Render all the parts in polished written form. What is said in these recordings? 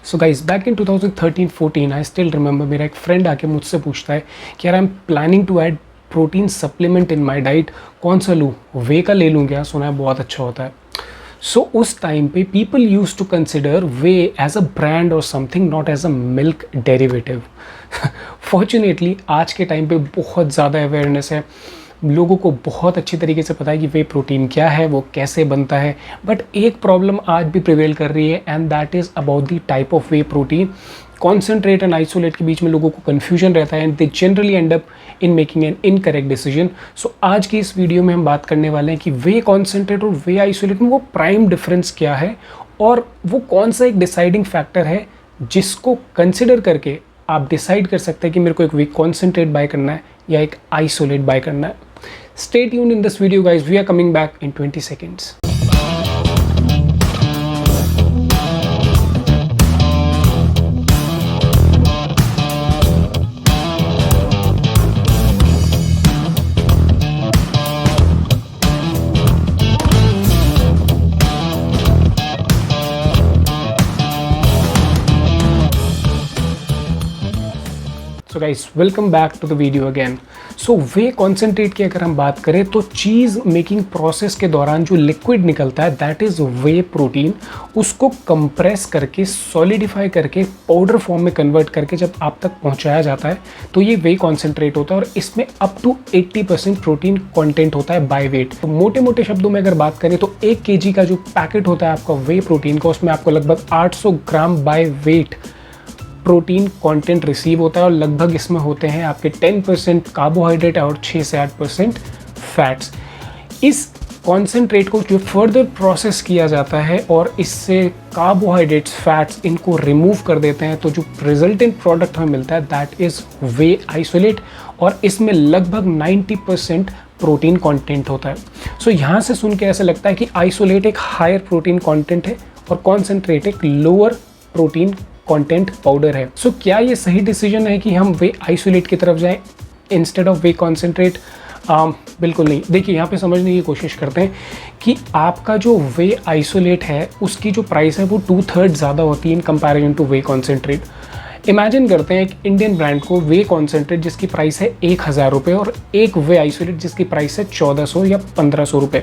So guys back in 2013-14 I still remember, मेरा एक friend आके मुझसे पूछता है कि यार I am planning to add protein supplement in my diet, कौन सा लूँ, वे का ले लूँ क्या, सुना है बहुत अच्छा होता है। सो उस टाइम पे people use to consider whey as a brand और something, not as a milk derivative. Fortunately आज के टाइम पे बहुत ज़्यादा अवेयरनेस है, लोगों को बहुत अच्छी तरीके से पता है कि वे प्रोटीन क्या है, वो कैसे बनता है। बट एक प्रॉब्लम आज भी प्रिवेल कर रही है and that is about the type of whey protein. Concentrate and isolate के बीच में लोगों को कन्फ्यूजन रहता है and they generally end up in making an incorrect decision. So आज की इस वीडियो में हम बात करने वाले हैं कि वे कॉन्सेंट्रेट और वे आइसोलेट में वो प्राइम डिफरेंस क्या है और वो कौन सा एक डिसाइडिंग फैक्टर है जिसको कंसिडर करके आप डिसाइड कर सकते हैं कि मेरे को एक वे कॉन्सेंट्रेट बाय करना है या एक आइसोलेट बाय करना है। Stay tuned in this video guys, we are coming back in 20 seconds. So guys welcome back to the video again. So whey concentrate की अगर हम बात करें तो चीज़ मेकिंग प्रोसेस के दौरान जो लिक्विड निकलता है दैट इज़ वे प्रोटीन, उसको कंप्रेस करके सॉलिडिफाई करके पाउडर फॉर्म में कन्वर्ट करके जब आप तक पहुंचाया जाता है तो ये वे कॉन्सेंट्रेट होता है और इसमें अप टू 80% प्रोटीन कंटेंट होता है बाय वेट। तो मोटे मोटे शब्दों में अगर बात करें तो 1 kg का जो पैकेट होता है आपका वे प्रोटीन का, उसमें आपको लगभग 800 ग्राम by weight protein content receive होता है और लगभग इसमें होते हैं आपके 10% कार्बोहाइड्रेट और 6 से 8% फैट्स। इस कॉन्सेंट्रेट को जो फर्दर प्रोसेस किया जाता है और इससे कार्बोहाइड्रेट्स फैट्स इनको रिमूव कर देते हैं तो जो रिजल्टेंट प्रोडक्ट हमें मिलता है दैट इज़ वे आइसोलेट और इसमें लगभग 90% प्रोटीन कंटेंट होता है। सो यहाँ से सुन के ऐसा लगता है कि आइसोलेट एक हायर प्रोटीन कंटेंट है और कॉन्सेंट्रेट एक लोअर प्रोटीन कंटेंट पाउडर है। सो क्या ये सही डिसीजन है कि हम वे आइसोलेट की तरफ जाएं इंस्टेड ऑफ वे कॉन्सेंट्रेट? बिल्कुल नहीं। देखिए यहाँ पे समझने की कोशिश करते हैं कि आपका जो वे आइसोलेट है उसकी जो प्राइस है वो 2/3 ज़्यादा होती है in comparison two way concentrate. Imagine करते हैं एक इंडियन ब्रांड को वे कॉन्सेंट्रेट जिसकी प्राइस है 1000 रुपये और एक वे आइसोलेट जिसकी प्राइस है 1400 या 1500 रुपये।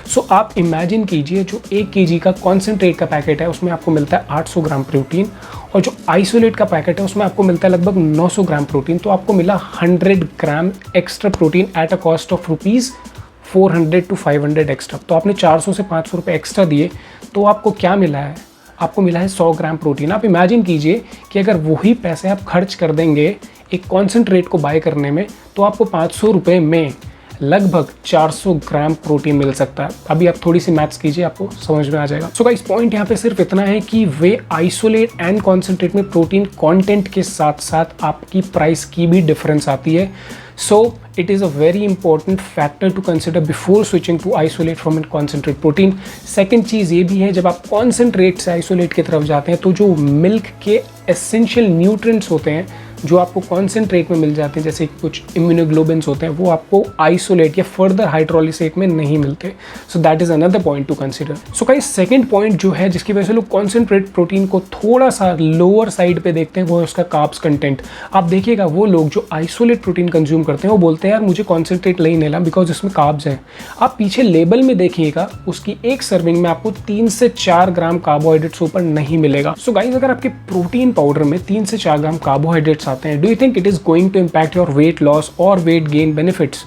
सो आप इमेजिन कीजिए जो 1 kg का कॉन्सेंट्रेट का पैकेट है उसमें आपको मिलता है 800 ग्राम प्रोटीन और जो आइसोलेट का पैकेट है उसमें आपको मिलता है लगभग 900 ग्राम प्रोटीन। तो आपको मिला 100 gram extra protein at a cost of ₹400 to 500 extra. तो आपने 400 से 500 रुपये एक्स्ट्रा दिए तो आपको क्या मिला है? आपको मिला है 100 ग्राम प्रोटीन। आप इमेजिन कीजिए कि अगर वही पैसे आप खर्च कर देंगे एक कॉन्सेंट्रेट को बाय करने में तो आपको 500 रुपये में लगभग 400 ग्राम प्रोटीन मिल सकता है। अभी आप थोड़ी सी मैथ्स कीजिए, आपको समझ में आ जाएगा। सो गाइस पॉइंट यहाँ पे सिर्फ इतना है कि वे आइसोलेट एंड कॉन्सेंट्रेट में प्रोटीन कंटेंट के साथ साथ आपकी प्राइस की भी डिफरेंस आती है। So it is a very important factor to consider before switching to isolate from an concentrate protein. Second चीज़ ये भी है, जब आप कॉन्सेंट्रेट से आइसोलेट की तरफ जाते हैं तो जो मिल्क के एसेंशियल न्यूट्रिएंट्स होते हैं जो आपको कॉन्सेंट्रेट में मिल जाते हैं, जैसे कुछ इम्यूनोग्लोबिन्स होते हैं, वो आपको आइसोलेट या फर्दर हाइड्रोलिसेट में नहीं मिलते। So that is another point two consider. So guys second point जो है जिसकी वजह से लोग कॉन्सेंट्रेट प्रोटीन को थोड़ा सा लोअर साइड पे देखते हैं वो है उसका कार्ब्स कंटेंट। आप देखिएगा वो लोग जो आइसोलेट प्रोटीन कंज्यूम करते हैं वो बोलते हैं यार मुझे कॉन्सेंट्रेट नहीं लेना बिकॉज इसमें कार्ब्स हैं। आप पीछे लेबल में देखिएगा उसकी एक सर्विंग में आपको 3 से 4 ग्राम कार्बोहाइड्रेट्स ऊपर नहीं मिलेगा। सो गाइस अगर आपके प्रोटीन पाउडर में 3 से 4 ग्राम कार्बोहाइड्रेट्स आते हैं, do you think it is going to impact your weight loss और weight gain benefits?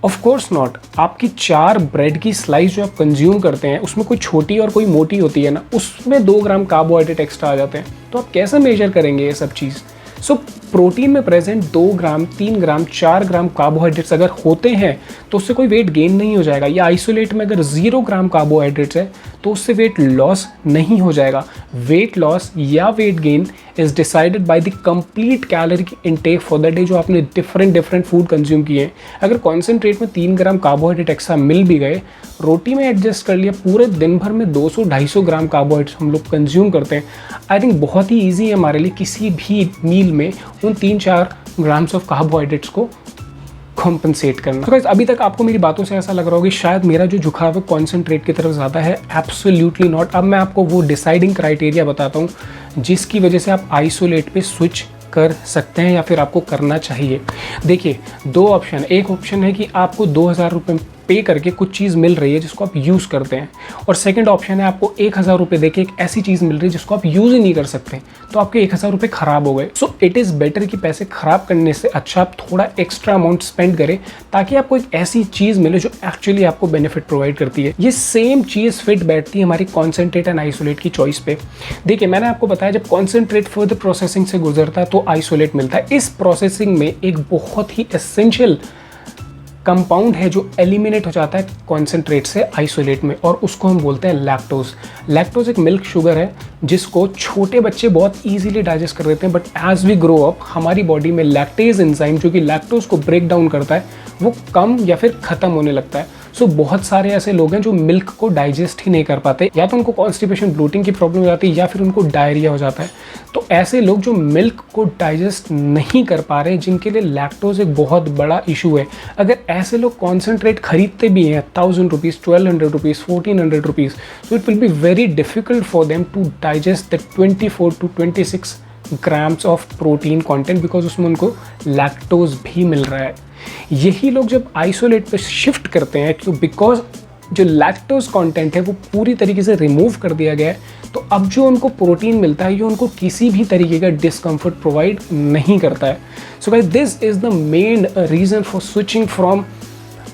Of course not. आपकी 4 ब्रेड की स्लाइस जो आप कंज्यूम करते हैं उसमें कोई छोटी और कोई मोटी होती है ना, उसमें 2 ग्राम कार्बोहाइड्रेट एक्स्ट्रा आ जाते हैं। तो आप कैसे मेजर करेंगे ये सब चीज़? सो प्रोटीन में प्रेजेंट 2 ग्राम 3 ग्राम 4 ग्राम कार्बोहाइड्रेट्स अगर होते हैं तो उससे कोई वेट गेन नहीं हो जाएगा। या आइसोलेट में अगर 0 ग्राम कार्बोहाइड्रेट्स है तो उससे वेट लॉस नहीं हो जाएगा। वेट लॉस या weight gain is decided by the complete calorie intake for the day जो आपने डिफरेंट फूड कंज्यूम किए हैं। अगर कॉन्सेंट्रेट में 3 ग्राम कार्बोहाइड्रेट एक्स्ट्रा मिल भी गए, रोटी में एडजस्ट कर लिया, पूरे दिन भर में 200-250 ग्राम कार्बोहाइड्रेट्स हम लोग कंज्यूम करते हैं। आई थिंक बहुत ही ईजी है हमारे लिए किसी भी मील में उन 3-4 ग्राम्स ऑफ कार्बोहाइड्रेट्स को कॉम्पनसेट करना। तो गाइस अभी तक आपको मेरी बातों से ऐसा लग रहा होगा कि शायद मेरा जो झुकाव है कॉन्सेंट्रेट की तरफ ज़्यादा है। Absolutely not. अब मैं आपको वो डिसाइडिंग क्राइटेरिया बताता हूँ जिसकी वजह से आप आइसोलेट पे स्विच कर सकते हैं या फिर आपको करना चाहिए। देखिए, दो ऑप्शन, एक ऑप्शन है कि आपको 2,000 रुपये पे करके कुछ चीज़ मिल रही है जिसको आप यूज़ करते हैं, और सेकंड ऑप्शन है आपको 1,000 रुपये देके एक ऐसी चीज़ मिल रही है जिसको आप यूज़ ही नहीं कर सकते, तो आपके 1,000 रुपये ख़राब हो गए। सो इट इज़ बेटर कि पैसे ख़राब करने से अच्छा आप थोड़ा एक्स्ट्रा अमाउंट स्पेंड करें ताकि आपको एक ऐसी चीज़ मिले जो एक्चुअली आपको बेनिफिट प्रोवाइड करती है। ये सेम चीज़ फिट बैठती है हमारी कॉन्सेंट्रेट एंड आइसोलेट की चॉइस पे। देखिए, मैंने आपको बताया जब कॉन्सेंट्रेट फर्दर प्रोसेसिंग से गुजरता है तो आइसोलेट मिलता है। इस प्रोसेसिंग में एक बहुत ही एसेंशियल कंपाउंड है जो एलिमिनेट हो जाता है कॉन्सेंट्रेट से आइसोलेट में, और उसको हम बोलते हैं लैक्टोज। लैक्टोज एक मिल्क शुगर है जिसको छोटे बच्चे बहुत इजीली डाइजेस्ट कर देते हैं, but as we grow up हमारी बॉडी में लैक्टेज एंजाइम जो कि लैक्टोज को ब्रेक डाउन करता है वो कम या फिर ख़त्म होने लगता है। सो बहुत सारे ऐसे लोग हैं जो मिल्क को डाइजेस्ट ही नहीं कर पाते, या तो उनको कॉन्स्टिपेशन ब्लोटिंग की प्रॉब्लम हो जाती है या फिर उनको डायरिया हो जाता है। तो ऐसे लोग जो मिल्क को डाइजेस्ट नहीं कर पा रहे, जिनके लिए लैक्टोज एक बहुत बड़ा इशू है, अगर ऐसे लोग कॉन्सेंट्रेट खरीदते भी हैं 1,000 rupees, 1,200 rupees, 1,400 rupees, so it will be very difficult for them to digest the 24 to 26 grams of protein content, because उसमें उनको लैक्टोज भी मिल रहा है। यही लोग जब आइसोलेट पे शिफ्ट करते हैं, क्यों, बिकॉज जो लैक्टोज कंटेंट है वो पूरी तरीके से रिमूव कर दिया गया है, तो अब जो उनको प्रोटीन मिलता है ये उनको किसी भी तरीके का डिस्कम्फर्ट प्रोवाइड नहीं करता है। So guys, this is the main reason for switching from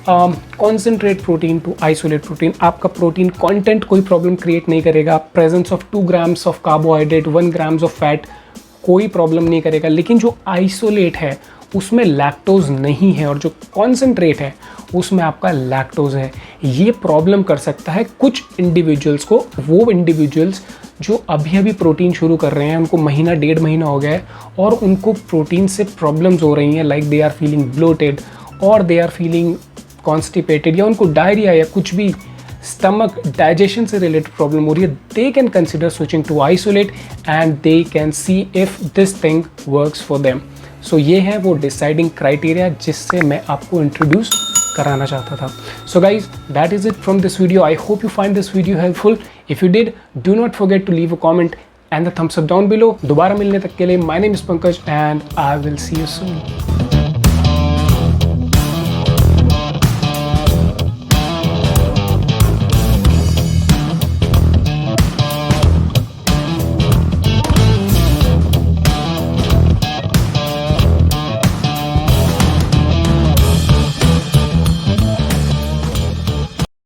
concentrate protein to isolate protein. आपका प्रोटीन कंटेंट कोई प्रॉब्लम क्रिएट नहीं करेगा, presence of 2 grams of carbohydrate, 1 grams of fat कोई प्रॉब्लम नहीं करेगा, लेकिन जो आइसोलेट है उसमें लैक्टोज नहीं है और जो कॉन्सेंट्रेट है उसमें आपका लैक्टोज है। ये प्रॉब्लम कर सकता है कुछ इंडिविजुअल्स को, वो इंडिविजुअल्स जो अभी अभी प्रोटीन शुरू कर रहे हैं, उनको महीना 1.5 महीना हो गया है और उनको प्रोटीन से प्रॉब्लम्स हो रही हैं, like they are feeling bloated और दे आर फीलिंग कॉन्स्टिपेटेड, या उनको डायरिया या कुछ भी स्टमक डाइजेशन से रिलेटेड प्रॉब्लम हो रही है। They can consider switching to isolate and they can see if this thing works for them. So ये है वो डिसाइडिंग क्राइटेरिया जिससे मैं आपको इंट्रोड्यूस कराना चाहता था। So guys, that is it from this video. I hope you find this video helpful. If you did, do not forget to leave a comment and the thumbs up down below. दोबारा मिलने तक के लिए my name is Pankaj and I will see you soon.